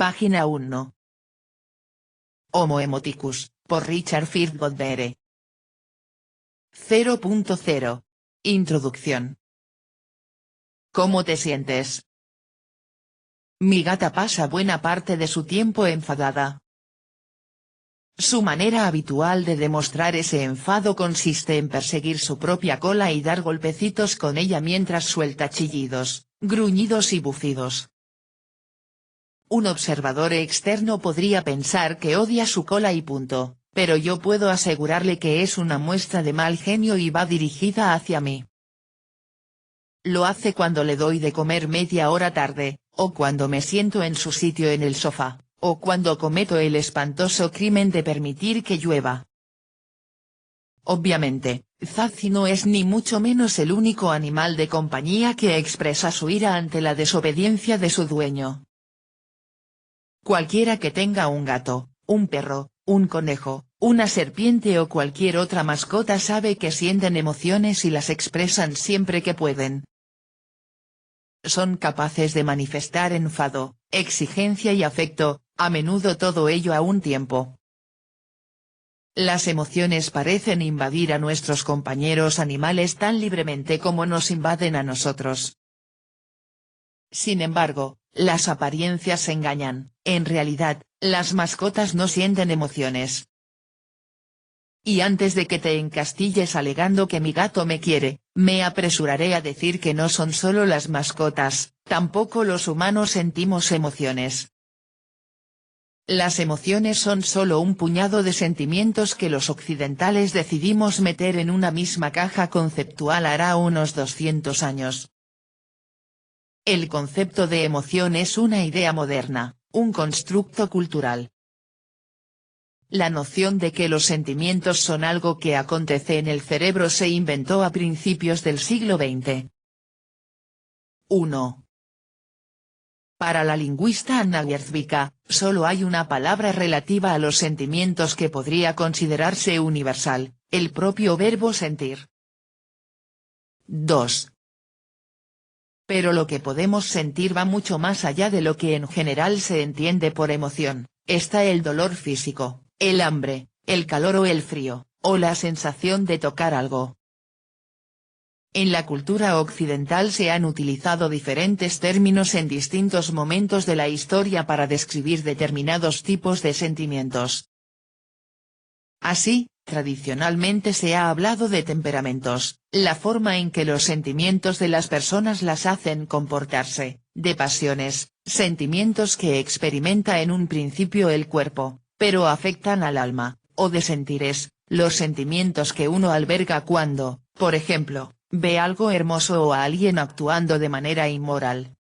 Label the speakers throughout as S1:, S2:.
S1: Página 1. Homo emoticus, por Richard Ford Godbere. 0.0. Introducción. ¿Cómo te sientes? Mi gata pasa buena parte de su tiempo enfadada. Su manera habitual de demostrar ese enfado consiste en perseguir su propia cola y dar golpecitos con ella mientras suelta chillidos, gruñidos y bufidos. Un observador externo podría pensar que odia su cola y punto, pero yo puedo asegurarle que es una muestra de mal genio y va dirigida hacia mí. Lo hace cuando le doy de comer media hora tarde, o cuando me siento en su sitio en el sofá, o cuando cometo el espantoso crimen de permitir que llueva. Obviamente, Zazie no es ni mucho menos el único animal de compañía que expresa su ira ante la desobediencia de su dueño. Cualquiera que tenga un gato, un perro, un conejo, una serpiente o cualquier otra mascota sabe que sienten emociones y las expresan siempre que pueden. Son capaces de manifestar enfado, exigencia y afecto, a menudo todo ello a un tiempo. Las emociones parecen invadir a nuestros compañeros animales tan libremente como nos invaden a nosotros. Sin embargo, las apariencias engañan, en realidad, las mascotas no sienten emociones. Y antes de que te encastilles alegando que mi gato me quiere, me apresuraré a decir que no son solo las mascotas, tampoco los humanos sentimos emociones. Las emociones son solo un puñado de sentimientos que los occidentales decidimos meter en una misma caja conceptual hará unos 200 años. El concepto de emoción es una idea moderna, un constructo cultural. La noción de que los sentimientos son algo que acontece en el cerebro se inventó a principios del siglo XX. 1. Para la lingüista Anna Wierzbicka, solo hay una palabra relativa a los sentimientos que podría considerarse universal, el propio verbo sentir. 2. Pero lo que podemos sentir va mucho más allá de lo que en general se entiende por emoción. Está el dolor físico, el hambre, el calor o el frío, o la sensación de tocar algo. En la cultura occidental se han utilizado diferentes términos en distintos momentos de la historia para describir determinados tipos de sentimientos. Así, tradicionalmente se ha hablado de temperamentos, la forma en que los sentimientos de las personas las hacen comportarse, de pasiones, sentimientos que experimenta en un principio el cuerpo, pero afectan al alma, o de sentires, los sentimientos que uno alberga cuando, por ejemplo, ve algo hermoso o a alguien actuando de manera inmoral.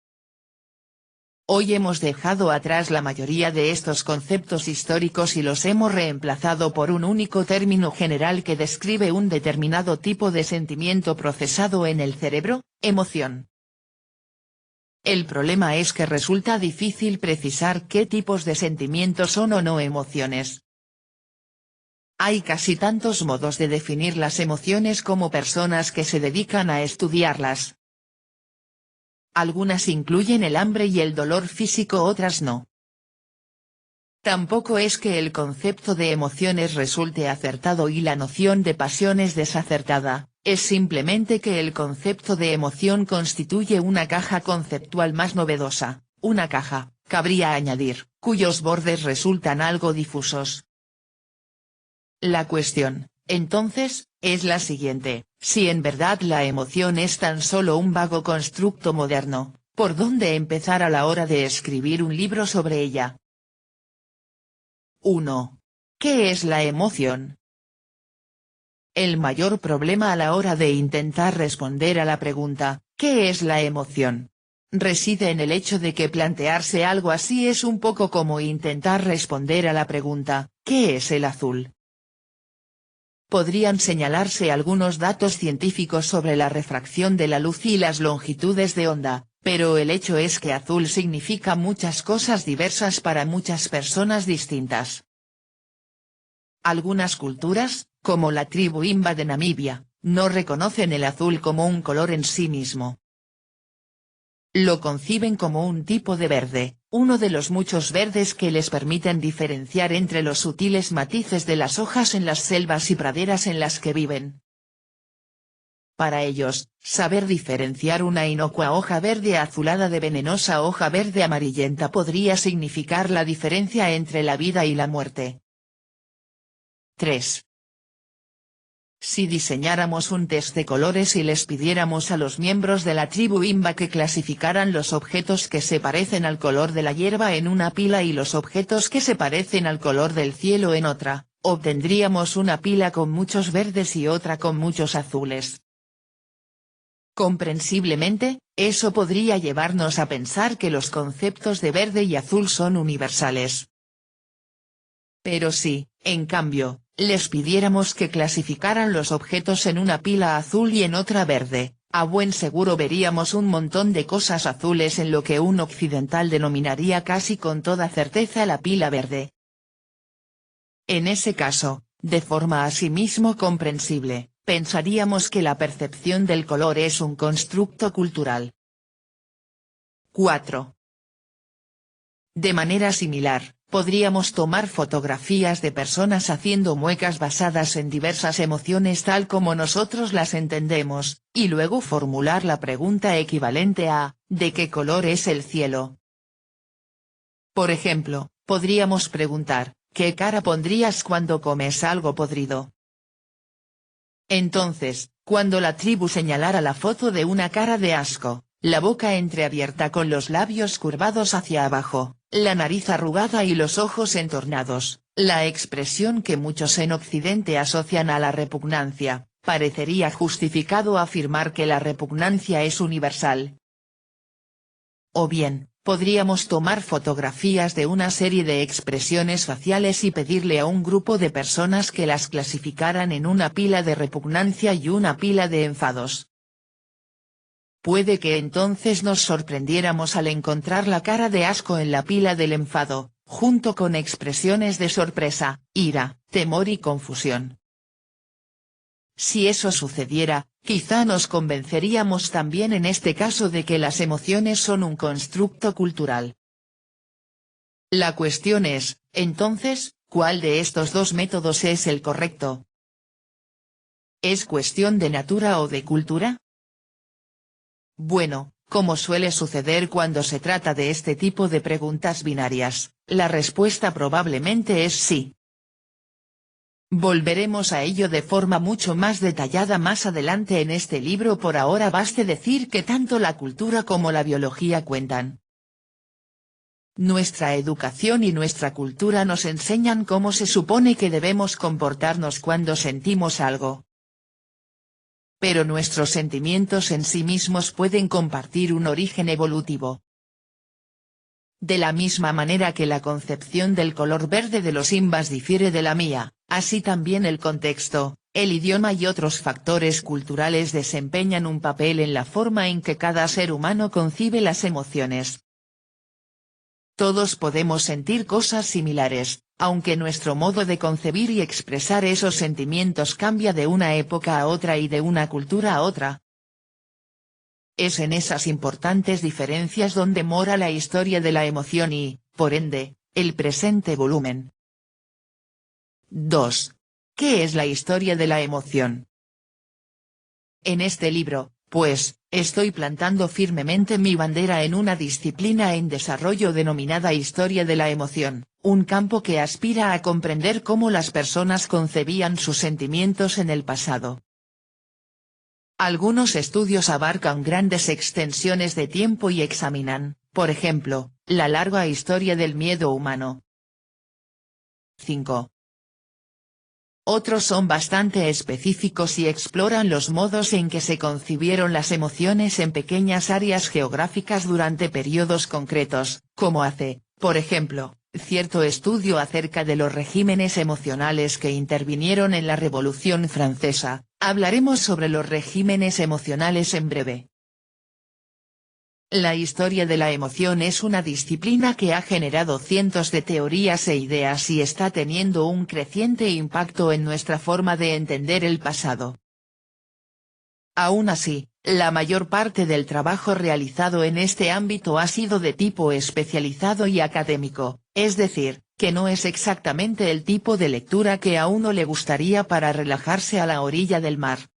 S1: Hoy hemos dejado atrás la mayoría de estos conceptos históricos y los hemos reemplazado por un único término general que describe un determinado tipo de sentimiento procesado en el cerebro, emoción. El problema es que resulta difícil precisar qué tipos de sentimientos son o no emociones. Hay casi tantos modos de definir las emociones como personas que se dedican a estudiarlas. Algunas incluyen el hambre y el dolor físico, otras no. Tampoco es que el concepto de emociones resulte acertado y la noción de pasiones desacertada, es simplemente que el concepto de emoción constituye una caja conceptual más novedosa, una caja, cabría añadir, cuyos bordes resultan algo difusos. La cuestión, entonces, es la siguiente: si en verdad la emoción es tan solo un vago constructo moderno, ¿por dónde empezar a la hora de escribir un libro sobre ella? 1. ¿Qué es la emoción? El mayor problema a la hora de intentar responder a la pregunta, ¿qué es la emoción?, reside en el hecho de que plantearse algo así es un poco como intentar responder a la pregunta, ¿qué es el azul? Podrían señalarse algunos datos científicos sobre la refracción de la luz y las longitudes de onda, pero el hecho es que azul significa muchas cosas diversas para muchas personas distintas. Algunas culturas, como la tribu Imba de Namibia, no reconocen el azul como un color en sí mismo. Lo conciben como un tipo de verde, uno de los muchos verdes que les permiten diferenciar entre los sutiles matices de las hojas en las selvas y praderas en las que viven. Para ellos, saber diferenciar una inocua hoja verde azulada de venenosa hoja verde amarillenta podría significar la diferencia entre la vida y la muerte. 3. Si diseñáramos un test de colores y les pidiéramos a los miembros de la tribu Imba que clasificaran los objetos que se parecen al color de la hierba en una pila y los objetos que se parecen al color del cielo en otra, obtendríamos una pila con muchos verdes y otra con muchos azules. Comprensiblemente, eso podría llevarnos a pensar que los conceptos de verde y azul son universales. Pero si, en cambio, les pidiéramos que clasificaran los objetos en una pila azul y en otra verde, a buen seguro veríamos un montón de cosas azules en lo que un occidental denominaría casi con toda certeza la pila verde. En ese caso, de forma asimismo comprensible, pensaríamos que la percepción del color es un constructo cultural. 4. De manera similar, podríamos tomar fotografías de personas haciendo muecas basadas en diversas emociones tal como nosotros las entendemos, y luego formular la pregunta equivalente a, ¿de qué color es el cielo? Por ejemplo, podríamos preguntar, ¿qué cara pondrías cuando comes algo podrido? Entonces, cuando la tribu señalara la foto de una cara de asco, la boca entreabierta con los labios curvados hacia abajo, la nariz arrugada y los ojos entornados, la expresión que muchos en Occidente asocian a la repugnancia, parecería justificado afirmar que la repugnancia es universal. O bien, podríamos tomar fotografías de una serie de expresiones faciales y pedirle a un grupo de personas que las clasificaran en una pila de repugnancia y una pila de enfados. Puede que entonces nos sorprendiéramos al encontrar la cara de asco en la pila del enfado, junto con expresiones de sorpresa, ira, temor y confusión. Si eso sucediera, quizá nos convenceríamos también en este caso de que las emociones son un constructo cultural. La cuestión es, entonces, ¿cuál de estos dos métodos es el correcto? ¿Es cuestión de natura o de cultura? Bueno, como suele suceder cuando se trata de este tipo de preguntas binarias, la respuesta probablemente es sí. Volveremos a ello de forma mucho más detallada más adelante en este libro. Por ahora baste decir que tanto la cultura como la biología cuentan. Nuestra educación y nuestra cultura nos enseñan cómo se supone que debemos comportarnos cuando sentimos algo. Pero nuestros sentimientos en sí mismos pueden compartir un origen evolutivo. De la misma manera que la concepción del color verde de los imbas difiere de la mía, así también el contexto, el idioma y otros factores culturales desempeñan un papel en la forma en que cada ser humano concibe las emociones. Todos podemos sentir cosas similares, aunque nuestro modo de concebir y expresar esos sentimientos cambia de una época a otra y de una cultura a otra. Es en esas importantes diferencias donde mora la historia de la emoción y, por ende, el presente volumen. 2. ¿Qué es la historia de la emoción? En este libro, pues, estoy plantando firmemente mi bandera en una disciplina en desarrollo denominada historia de la emoción, un campo que aspira a comprender cómo las personas concebían sus sentimientos en el pasado. Algunos estudios abarcan grandes extensiones de tiempo y examinan, por ejemplo, la larga historia del miedo humano. 5. Otros son bastante específicos y exploran los modos en que se concibieron las emociones en pequeñas áreas geográficas durante periodos concretos, como hace, por ejemplo, cierto estudio acerca de los regímenes emocionales que intervinieron en la Revolución Francesa. Hablaremos sobre los regímenes emocionales en breve. La historia de la emoción es una disciplina que ha generado cientos de teorías e ideas y está teniendo un creciente impacto en nuestra forma de entender el pasado. Aún así, La mayor parte del trabajo realizado en este ámbito ha sido de tipo especializado y académico, es decir, que no es exactamente el tipo de lectura que a uno le gustaría para relajarse a la orilla del mar.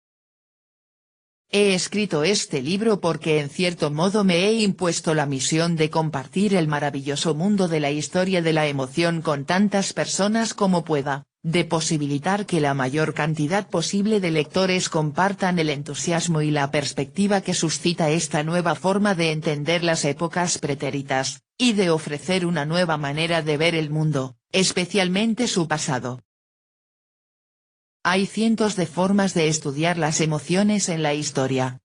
S1: He escrito este libro porque en cierto modo me he impuesto la misión de compartir el maravilloso mundo de la historia de la emoción con tantas personas como pueda, de posibilitar que la mayor cantidad posible de lectores compartan el entusiasmo y la perspectiva que suscita esta nueva forma de entender las épocas pretéritas, y de ofrecer una nueva manera de ver el mundo, especialmente su pasado. Hay cientos de formas de estudiar las emociones en la historia.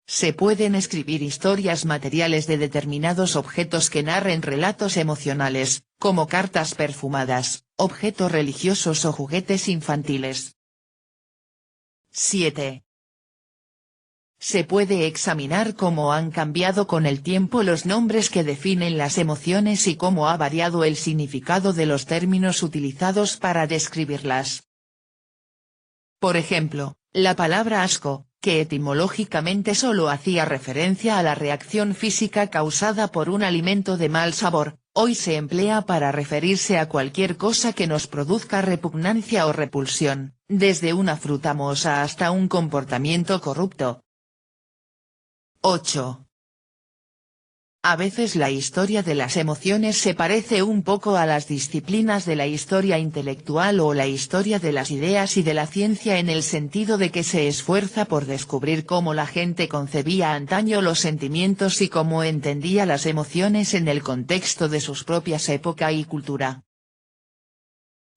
S1: Se pueden escribir historias materiales de determinados objetos que narren relatos emocionales, como cartas perfumadas, objetos religiosos o juguetes infantiles. 7. Se puede examinar cómo han cambiado con el tiempo los nombres que definen las emociones y cómo ha variado el significado de los términos utilizados para describirlas. Por ejemplo, la palabra asco, que etimológicamente solo hacía referencia a la reacción física causada por un alimento de mal sabor, hoy se emplea para referirse a cualquier cosa que nos produzca repugnancia o repulsión, desde una fruta mohosa hasta un comportamiento corrupto. 8. A veces la historia de las emociones se parece un poco a las disciplinas de la historia intelectual o la historia de las ideas y de la ciencia en el sentido de que se esfuerza por descubrir cómo la gente concebía antaño los sentimientos y cómo entendía las emociones en el contexto de sus propias época y cultura.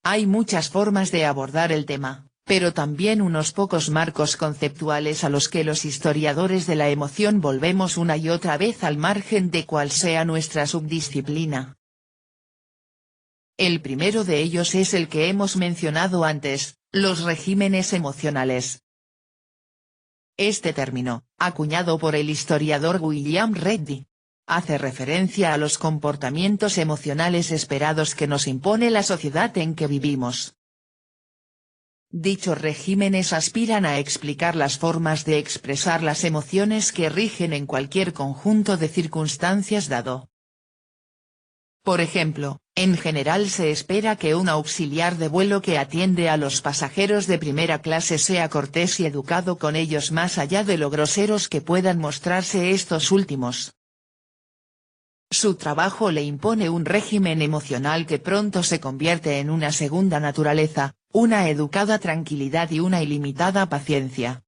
S1: Hay muchas formas de abordar el tema, pero también unos pocos marcos conceptuales a los que los historiadores de la emoción volvemos una y otra vez al margen de cuál sea nuestra subdisciplina. El primero de ellos es el que hemos mencionado antes, los regímenes emocionales. Este término, acuñado por el historiador William Reddy, hace referencia a los comportamientos emocionales esperados que nos impone la sociedad en que vivimos. Dichos regímenes aspiran a explicar las formas de expresar las emociones que rigen en cualquier conjunto de circunstancias dado. Por ejemplo, en general se espera que un auxiliar de vuelo que atiende a los pasajeros de primera clase sea cortés y educado con ellos más allá de lo groseros que puedan mostrarse estos últimos. Su trabajo le impone un régimen emocional que pronto se convierte en una segunda naturaleza, una educada tranquilidad y una ilimitada paciencia.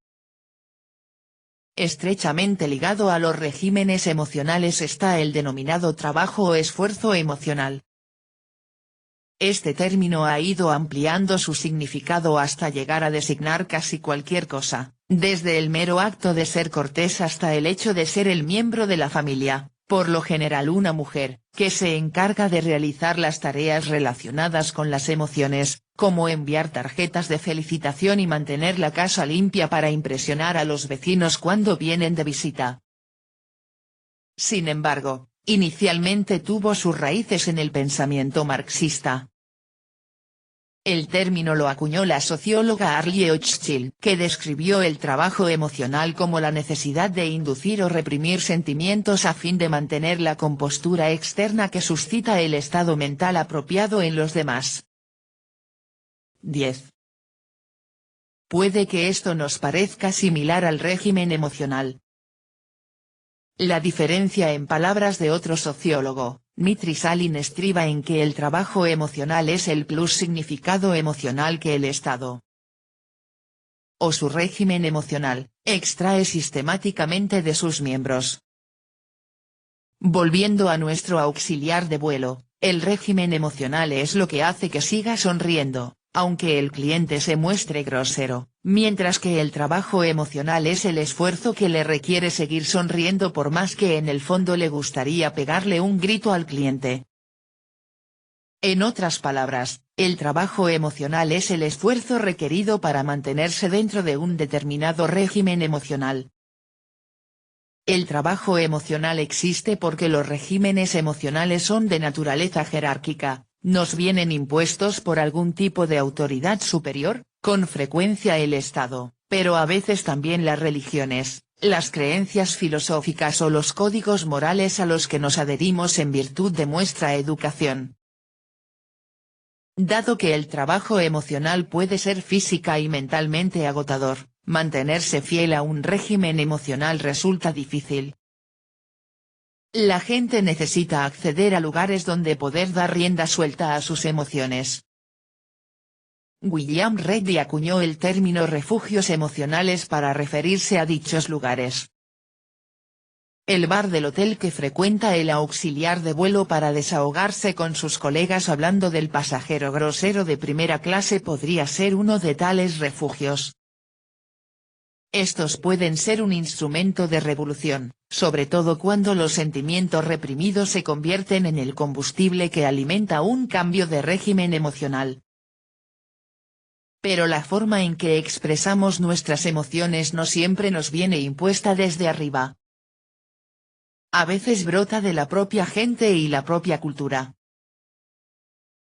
S1: Estrechamente ligado a los regímenes emocionales está el denominado trabajo o esfuerzo emocional. Este término ha ido ampliando su significado hasta llegar a designar casi cualquier cosa, desde el mero acto de ser cortés hasta el hecho de ser el miembro de la familia, por lo general una mujer, que se encarga de realizar las tareas relacionadas con las emociones, como enviar tarjetas de felicitación y mantener la casa limpia para impresionar a los vecinos cuando vienen de visita. Sin embargo, inicialmente tuvo sus raíces en el pensamiento marxista. El término lo acuñó la socióloga Arlie Hochschild, que describió el trabajo emocional como la necesidad de inducir o reprimir sentimientos a fin de mantener la compostura externa que suscita el estado mental apropiado en los demás. 10. Puede que esto nos parezca similar al régimen emocional. La diferencia en palabras de otro sociólogo, Dmitry Salin, estriba en que el trabajo emocional es el plus significado emocional que el Estado, o su régimen emocional, extrae sistemáticamente de sus miembros. Volviendo a nuestro auxiliar de vuelo, el régimen emocional es lo que hace que siga sonriendo, aunque el cliente se muestre grosero, mientras que el trabajo emocional es el esfuerzo que le requiere seguir sonriendo por más que en el fondo le gustaría pegarle un grito al cliente. En otras palabras, el trabajo emocional es el esfuerzo requerido para mantenerse dentro de un determinado régimen emocional. El trabajo emocional existe porque los regímenes emocionales son de naturaleza jerárquica, nos vienen impuestos por algún tipo de autoridad superior, con frecuencia el Estado, pero a veces también las religiones, las creencias filosóficas o los códigos morales a los que nos adherimos en virtud de nuestra educación. Dado que el trabajo emocional puede ser física y mentalmente agotador, mantenerse fiel a un régimen emocional resulta difícil. La gente necesita acceder a lugares donde poder dar rienda suelta a sus emociones. William Reddy acuñó el término refugios emocionales para referirse a dichos lugares. El bar del hotel que frecuenta el auxiliar de vuelo para desahogarse con sus colegas hablando del pasajero grosero de primera clase podría ser uno de tales refugios. Estos pueden ser un instrumento de revolución, sobre todo cuando los sentimientos reprimidos se convierten en el combustible que alimenta un cambio de régimen emocional. Pero la forma en que expresamos nuestras emociones no siempre nos viene impuesta desde arriba. A veces brota de la propia gente y la propia cultura.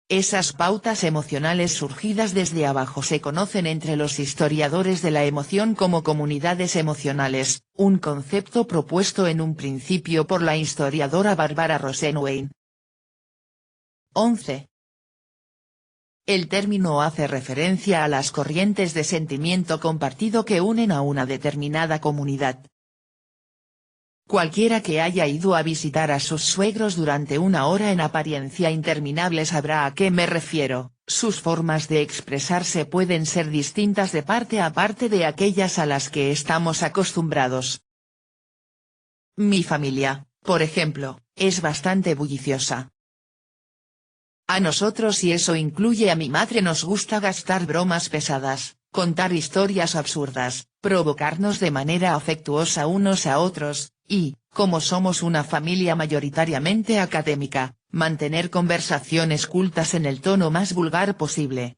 S1: Esas pautas emocionales surgidas desde abajo se conocen entre los historiadores de la emoción como comunidades emocionales, un concepto propuesto en un principio por la historiadora Barbara Rosenwein. 11. El término hace referencia a las corrientes de sentimiento compartido que unen a una determinada comunidad. Cualquiera que haya ido a visitar a sus suegros durante una hora en apariencia interminable sabrá a qué me refiero, sus formas de expresarse pueden ser distintas de parte a parte de aquellas a las que estamos acostumbrados. Mi familia, por ejemplo, es bastante bulliciosa. A nosotros, y eso incluye a mi madre, nos gusta gastar bromas pesadas, contar historias absurdas, provocarnos de manera afectuosa unos a otros, y, como somos una familia mayoritariamente académica, mantener conversaciones cultas en el tono más vulgar posible.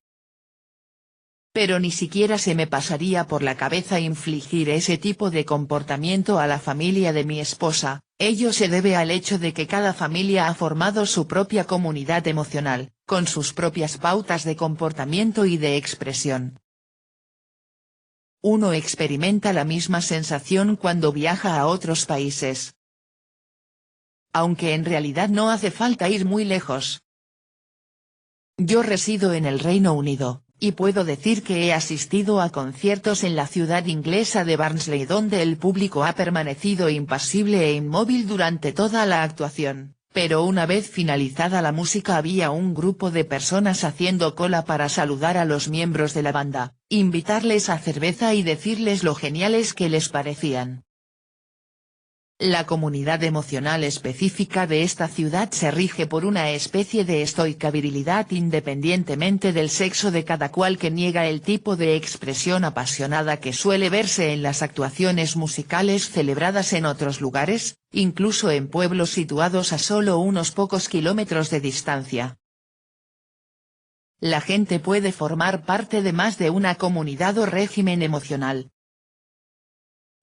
S1: Pero ni siquiera se me pasaría por la cabeza infligir ese tipo de comportamiento a la familia de mi esposa. Ello se debe al hecho de que cada familia ha formado su propia comunidad emocional, con sus propias pautas de comportamiento y de expresión. Uno experimenta la misma sensación cuando viaja a otros países. Aunque en realidad no hace falta ir muy lejos. Yo resido en el Reino Unido, y puedo decir que he asistido a conciertos en la ciudad inglesa de Barnsley donde el público ha permanecido impasible e inmóvil durante toda la actuación, pero una vez finalizada la música había un grupo de personas haciendo cola para saludar a los miembros de la banda, invitarles a cerveza y decirles lo geniales que les parecían. La comunidad emocional específica de esta ciudad se rige por una especie de estoica virilidad independientemente del sexo de cada cual, que niega el tipo de expresión apasionada que suele verse en las actuaciones musicales celebradas en otros lugares, incluso en pueblos situados a solo unos pocos kilómetros de distancia. La gente puede formar parte de más de una comunidad o régimen emocional.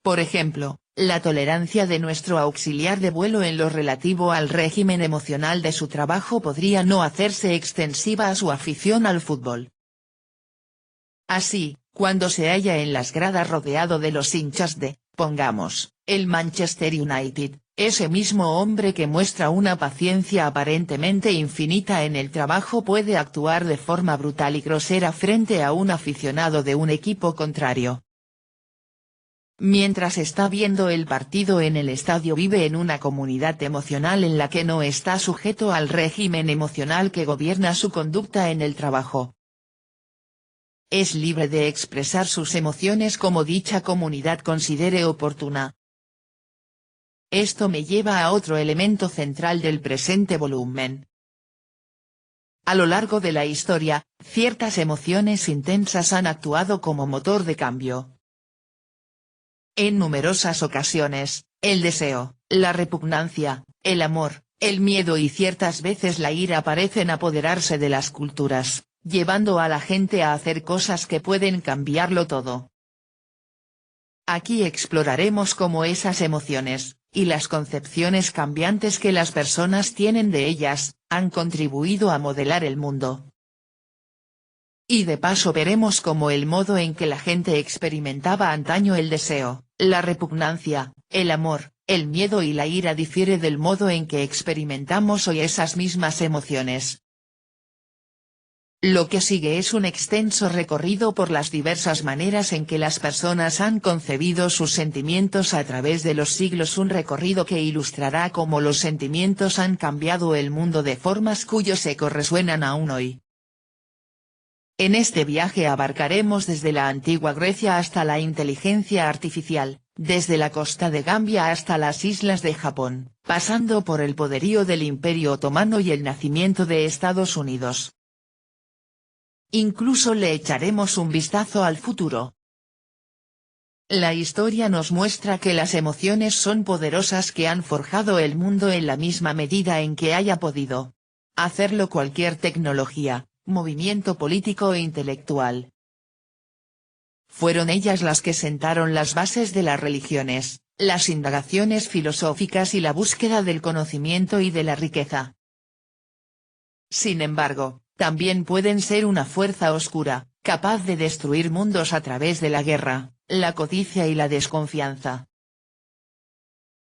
S1: Por ejemplo, la tolerancia de nuestro auxiliar de vuelo en lo relativo al régimen emocional de su trabajo podría no hacerse extensiva a su afición al fútbol. Así, cuando se halla en las gradas rodeado de los hinchas de, pongamos, el Manchester United, ese mismo hombre que muestra una paciencia aparentemente infinita en el trabajo puede actuar de forma brutal y grosera frente a un aficionado de un equipo contrario. Mientras está viendo el partido en el estadio, vive en una comunidad emocional en la que no está sujeto al régimen emocional que gobierna su conducta en el trabajo. Es libre de expresar sus emociones como dicha comunidad considere oportuna. Esto me lleva a otro elemento central del presente volumen. A lo largo de la historia, ciertas emociones intensas han actuado como motor de cambio. En numerosas ocasiones, el deseo, la repugnancia, el amor, el miedo y ciertas veces la ira parecen apoderarse de las culturas, llevando a la gente a hacer cosas que pueden cambiarlo todo. Aquí exploraremos cómo esas emociones, y las concepciones cambiantes que las personas tienen de ellas, han contribuido a modelar el mundo. Y de paso veremos cómo el modo en que la gente experimentaba antaño el deseo, la repugnancia, el amor, el miedo y la ira difiere del modo en que experimentamos hoy esas mismas emociones. Lo que sigue es un extenso recorrido por las diversas maneras en que las personas han concebido sus sentimientos a través de los siglos, un recorrido que ilustrará cómo los sentimientos han cambiado el mundo de formas cuyos ecos resuenan aún hoy. En este viaje abarcaremos desde la antigua Grecia hasta la inteligencia artificial, desde la costa de Gambia hasta las islas de Japón, pasando por el poderío del Imperio Otomano y el nacimiento de Estados Unidos. Incluso le echaremos un vistazo al futuro. La historia nos muestra que las emociones son poderosas que han forjado el mundo en la misma medida en que haya podido hacerlo cualquier tecnología, movimiento político e intelectual. Fueron ellas las que sentaron las bases de las religiones, las indagaciones filosóficas y la búsqueda del conocimiento y de la riqueza. Sin embargo, también pueden ser una fuerza oscura, capaz de destruir mundos a través de la guerra, la codicia y la desconfianza.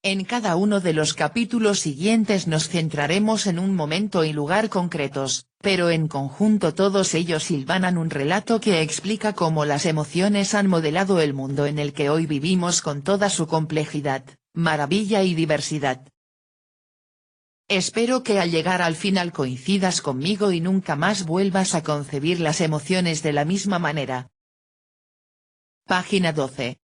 S1: En cada uno de los capítulos siguientes nos centraremos en un momento y lugar concretos, pero en conjunto todos ellos hilvanan un relato que explica cómo las emociones han modelado el mundo en el que hoy vivimos con toda su complejidad, maravilla y diversidad. Espero que al llegar al final coincidas conmigo y nunca más vuelvas a concebir las emociones de la misma manera. Página 12.